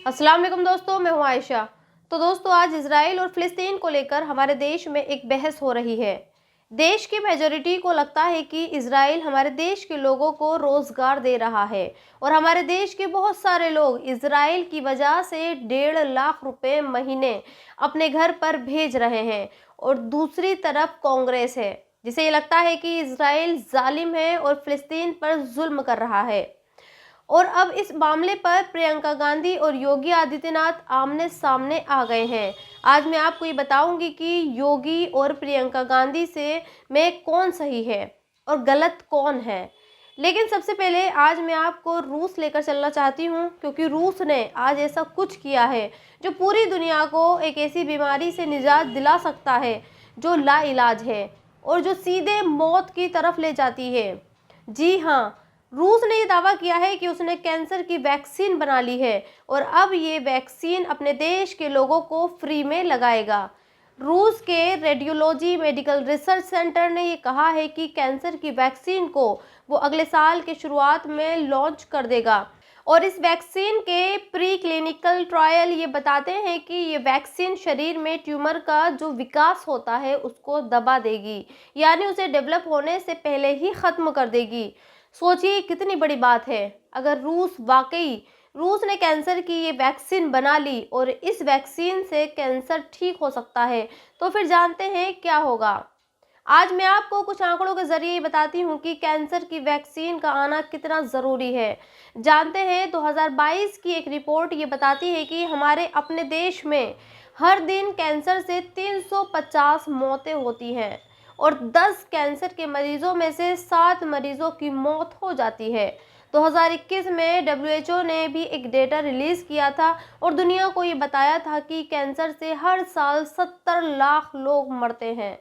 अस्सलाम वालेकुम दोस्तों, मैं हूं आयशा। तो दोस्तों, आज इजराइल और फिलिस्तीन को लेकर हमारे देश में एक बहस हो रही है। देश की मेजॉरिटी को लगता है कि इजराइल हमारे देश के लोगों को रोजगार दे रहा है और हमारे देश के बहुत सारे लोग इजराइल की वजह से 1.5 लाख रुपए महीने अपने घर पर भेज रहे हैं। और दूसरी तरफ कांग्रेस है, जिसे ये लगता है कि इजराइल जालिम है और फिलिस्तीन पर जुल्म कर रहा है। और अब इस मामले पर प्रियंका गांधी और योगी आदित्यनाथ आमने सामने आ गए हैं। आज मैं आपको ये बताऊंगी कि योगी और प्रियंका गांधी से में कौन सही है और गलत कौन है। लेकिन सबसे पहले आज मैं आपको रूस लेकर चलना चाहती हूँ, क्योंकि रूस ने आज ऐसा कुछ किया है जो पूरी दुनिया को एक ऐसी बीमारी से निजात दिला सकता है जो लाइलाज है और जो सीधे मौत की तरफ ले जाती है। जी हाँ, रूस ने ये दावा किया है कि उसने कैंसर की वैक्सीन बना ली है और अब ये वैक्सीन अपने देश के लोगों को फ्री में लगाएगा। रूस के रेडियोलॉजी मेडिकल रिसर्च सेंटर ने ये कहा है कि कैंसर की वैक्सीन को वो अगले साल के शुरुआत में लॉन्च कर देगा। और इस वैक्सीन के प्री क्लिनिकल ट्रायल ये बताते हैं कि ये वैक्सीन शरीर में ट्यूमर का जो विकास होता है उसको दबा देगी, यानी उसे डेवलप होने से पहले ही ख़त्म कर देगी। सोचिए कितनी बड़ी बात है। अगर रूस ने कैंसर की ये वैक्सीन बना ली और इस वैक्सीन से कैंसर ठीक हो सकता है, तो फिर जानते हैं क्या होगा। आज मैं आपको कुछ आंकड़ों के जरिए बताती हूँ कि कैंसर की वैक्सीन का आना कितना ज़रूरी है। जानते हैं, 2022 की एक रिपोर्ट ये बताती है कि हमारे अपने देश में हर दिन कैंसर से 350 मौतें होती हैं और 10 कैंसर के मरीजों में से 7 मरीजों की मौत हो जाती है। 2021 में डब्ल्यूएचओ ने भी एक डेटा रिलीज किया था और दुनिया को ये बताया था कि कैंसर से हर साल 70 लाख लोग मरते हैं।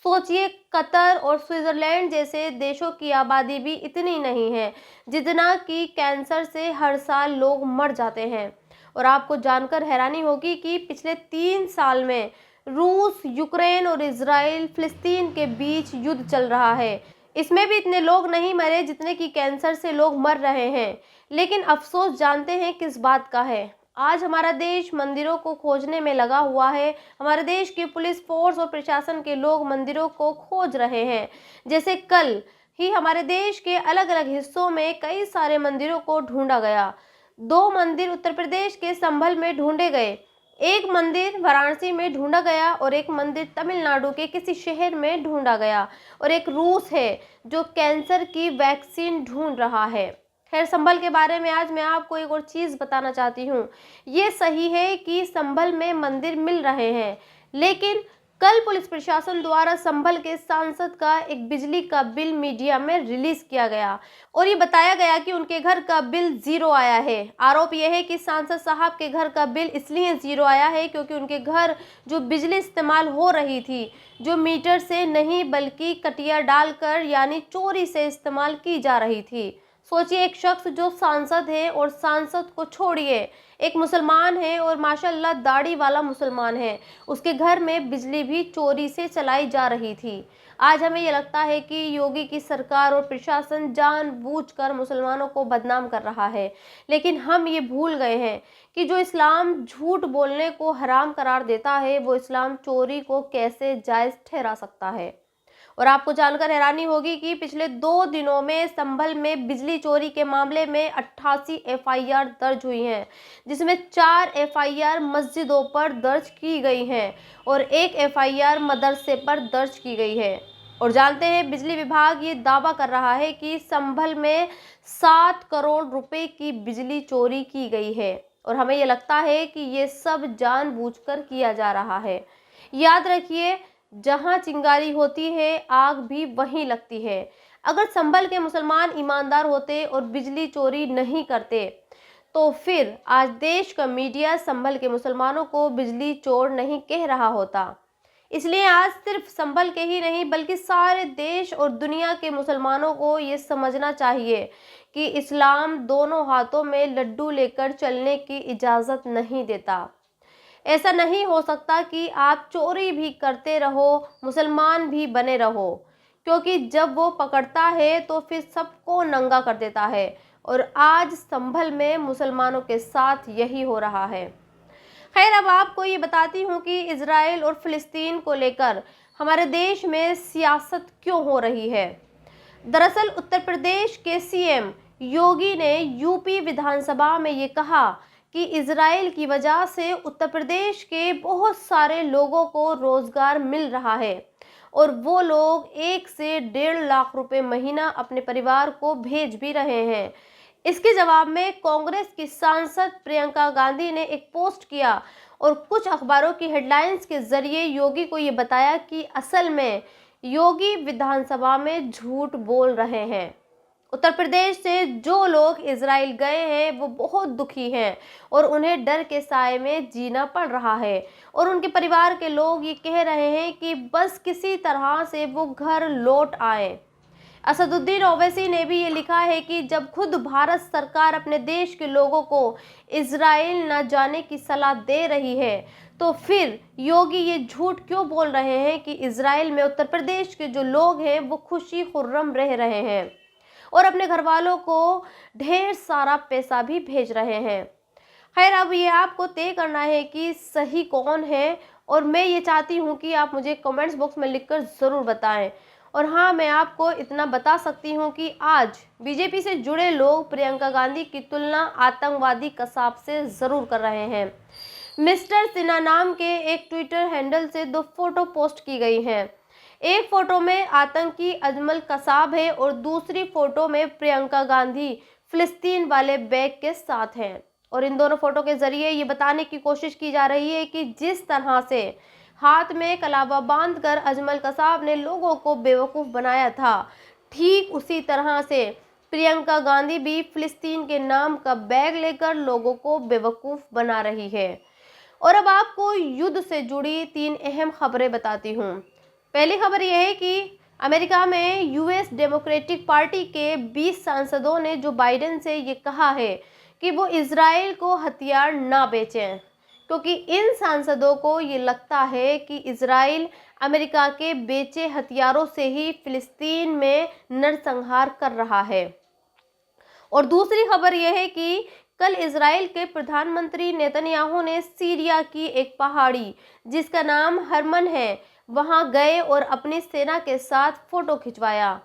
सोचिए, कतर और स्विट्जरलैंड जैसे देशों की आबादी भी इतनी नहीं है जितना कि कैंसर से हर साल लोग मर जाते हैं। और आपको जानकर हैरानी होगी कि पिछले 3 साल में रूस, यूक्रेन और इजराइल फिलिस्तीन के बीच युद्ध चल रहा है। इसमें भी इतने लोग नहीं मरे जितने कि कैंसर से लोग मर रहे हैं। लेकिन अफसोस जानते हैं किस बात का है? आज हमारा देश मंदिरों को खोजने में लगा हुआ है। हमारे देश की पुलिस फोर्स और प्रशासन के लोग मंदिरों को खोज रहे हैं। जैसे कल ही हमारे देश के अलग अलग हिस्सों में कई सारे मंदिरों को ढूंढा गया। 2 मंदिर उत्तर प्रदेश के संभल में ढूंढे गए, एक मंदिर वाराणसी में ढूंढा गया और एक मंदिर तमिलनाडु के किसी शहर में ढूंढा गया। और एक रूस है जो कैंसर की वैक्सीन ढूंढ रहा है। खैर, संभल के बारे में आज मैं आपको एक और चीज़ बताना चाहती हूँ। ये सही है कि संभल में मंदिर मिल रहे हैं, लेकिन कल पुलिस प्रशासन द्वारा संभल के सांसद का एक बिजली का बिल मीडिया में रिलीज किया गया और ये बताया गया कि उनके घर का बिल 0 आया है। आरोप यह है कि सांसद साहब के घर का बिल इसलिए 0 आया है क्योंकि उनके घर जो बिजली इस्तेमाल हो रही थी, जो मीटर से नहीं बल्कि कटिया डालकर यानी चोरी से इस्तेमाल की जा रही थी। सोचिए, एक शख्स जो सांसद है और सांसद को छोड़िए, एक मुसलमान है और माशाल्लाह दाढ़ी वाला मुसलमान है, उसके घर में बिजली भी चोरी से चलाई जा रही थी। आज हमें ये लगता है कि योगी की सरकार और प्रशासन जानबूझकर मुसलमानों को बदनाम कर रहा है, लेकिन हम ये भूल गए हैं कि जो इस्लाम झूठ बोलने को हराम करार देता है, वो इस्लाम चोरी को कैसे जायज़ ठहरा सकता है। और आपको जानकर हैरानी होगी कि पिछले 2 दिनों में संभल में बिजली चोरी के मामले में 88 एफआईआर दर्ज हुई हैं, जिसमें 4 एफआईआर मस्जिदों पर दर्ज की गई हैं और 1 एफआईआर मदरसे पर दर्ज की गई है। और जानते हैं, बिजली विभाग ये दावा कर रहा है कि संभल में 7 करोड़ रुपए की बिजली चोरी की गई है और हमें ये लगता है कि ये सब जानबूझकर किया जा रहा है। याद रखिए, जहां चिंगारी होती है आग भी वहीं लगती है। अगर संभल के मुसलमान ईमानदार होते और बिजली चोरी नहीं करते, तो फिर आज देश का मीडिया संभल के मुसलमानों को बिजली चोर नहीं कह रहा होता। इसलिए आज सिर्फ संभल के ही नहीं बल्कि सारे देश और दुनिया के मुसलमानों को ये समझना चाहिए कि इस्लाम दोनों हाथों में लड्डू लेकर चलने की इजाज़त नहीं देता। ऐसा नहीं हो सकता कि आप चोरी भी करते रहो, मुसलमान भी बने रहो, क्योंकि जब वो पकड़ता है तो फिर सबको नंगा कर देता है और आज संभल में मुसलमानों के साथ यही हो रहा है। खैर, अब आपको ये बताती हूँ कि इजराइल और फिलिस्तीन को लेकर हमारे देश में सियासत क्यों हो रही है। दरअसल उत्तर प्रदेश के सीएम योगी ने यूपी विधानसभा में ये कहा कि इजराइल की वजह से उत्तर प्रदेश के बहुत सारे लोगों को रोजगार मिल रहा है और वो लोग 1 से 1.5 लाख रुपए महीना अपने परिवार को भेज भी रहे हैं। इसके जवाब में कांग्रेस की सांसद प्रियंका गांधी ने एक पोस्ट किया और कुछ अखबारों की हेडलाइंस के जरिए योगी को ये बताया कि असल में योगी विधानसभा में झूठ बोल रहे हैं। उत्तर प्रदेश से जो लोग इजराइल गए हैं वो बहुत दुखी हैं और उन्हें डर के साए में जीना पड़ रहा है और उनके परिवार के लोग ये कह रहे हैं कि बस किसी तरह से वो घर लौट आए। असदुद्दीन ओवैसी ने भी ये लिखा है कि जब खुद भारत सरकार अपने देश के लोगों को इजराइल न जाने की सलाह दे रही है तो फिर योगी ये झूठ क्यों बोल रहे हैं कि इजराइल में उत्तर प्रदेश के जो लोग हैं वो खुशी खुर्रम रह रहे हैं और अपने घर वालों को ढेर सारा पैसा भी भेज रहे हैं। खैर, अब ये आपको तय करना है कि सही कौन है और मैं ये चाहती हूँ कि आप मुझे कमेंट्स बॉक्स में लिखकर ज़रूर बताएं। और हाँ, मैं आपको इतना बता सकती हूँ कि आज बीजेपी से जुड़े लोग प्रियंका गांधी की तुलना आतंकवादी कसाब से ज़रूर कर रहे हैं। मिस्टर सिन्हा नाम के एक ट्विटर हैंडल से 2 फोटो पोस्ट की गई हैं। एक फोटो में आतंकी अजमल कसाब है और दूसरी फोटो में प्रियंका गांधी फिलिस्तीन वाले बैग के साथ हैं और इन दोनों फोटो के जरिए ये बताने की कोशिश की जा रही है कि जिस तरह से हाथ में कलावा बांधकर अजमल कसाब ने लोगों को बेवकूफ़ बनाया था, ठीक उसी तरह से प्रियंका गांधी भी फिलिस्तीन के नाम का बैग लेकर लोगों को बेवकूफ़ बना रही है। और अब आपको युद्ध से जुड़ी 3 अहम खबरें बताती हूँ। पहली खबर यह है कि अमेरिका में यूएस डेमोक्रेटिक पार्टी के 20 सांसदों ने जो बाइडेन से ये कहा है कि वो इजराइल को हथियार ना बेचें, क्योंकि इन सांसदों को ये लगता है कि इजराइल अमेरिका के बेचे हथियारों से ही फिलिस्तीन में नरसंहार कर रहा है। और दूसरी खबर यह है कि कल इजराइल के प्रधानमंत्री नेतन्याहू ने सीरिया की एक पहाड़ी जिसका नाम हरमन है वहां गए और अपनी सेना के साथ फोटो खिंचवाया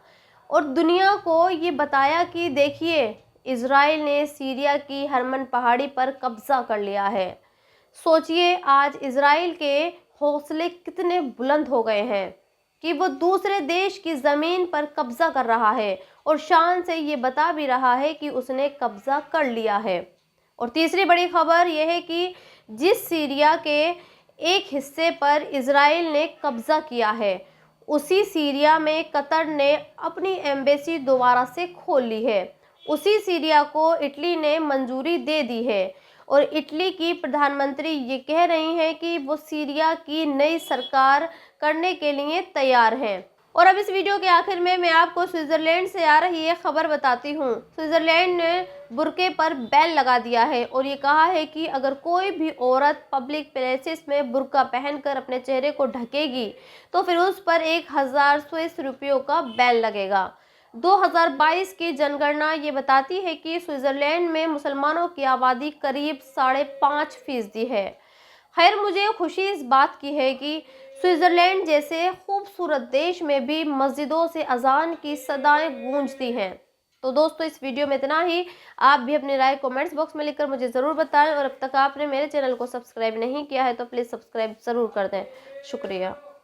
और दुनिया को ये बताया कि देखिए, इजराइल ने सीरिया की हरमन पहाड़ी पर कब्जा कर लिया है। सोचिए, आज इजराइल के हौसले कितने बुलंद हो गए हैं कि वो दूसरे देश की ज़मीन पर कब्जा कर रहा है और शान से ये बता भी रहा है कि उसने कब्जा कर लिया है। और तीसरी बड़ी खबर यह है कि जिस सीरिया के एक हिस्से पर इजराइल ने कब्जा किया है, उसी सीरिया में कतर ने अपनी एम्बेसी दोबारा से खोल ली है। उसी सीरिया को इटली ने मंजूरी दे दी है और इटली की प्रधानमंत्री ये कह रही हैं कि वो सीरिया की नई सरकार करने के लिए तैयार हैं। और अब इस वीडियो के आखिर में मैं आपको स्विट्जरलैंड से आ रही एक खबर बताती हूँ। स्विट्जरलैंड ने बुर्के पर बैन लगा दिया है और ये कहा है कि अगर कोई भी औरत पब्लिक प्लेसेस में बुर्का पहनकर अपने चेहरे को ढकेगी तो फिर उस पर 1000 स्विस रुपयों का बैन लगेगा। 2022 की जनगणना ये बताती है कि स्विट्जरलैंड में मुसलमानों की आबादी करीब 5.5% है। खैर, मुझे खुशी इस बात की है कि स्विट्जरलैंड जैसे खूबसूरत देश में भी मस्जिदों से अजान की सदाएं गूंजती हैं। तो दोस्तों, इस वीडियो में इतना ही। आप भी अपनी राय कमेंट्स बॉक्स में लिखकर मुझे ज़रूर बताएं और अब तक आपने मेरे चैनल को सब्सक्राइब नहीं किया है तो प्लीज़ सब्सक्राइब ज़रूर कर दें। शुक्रिया।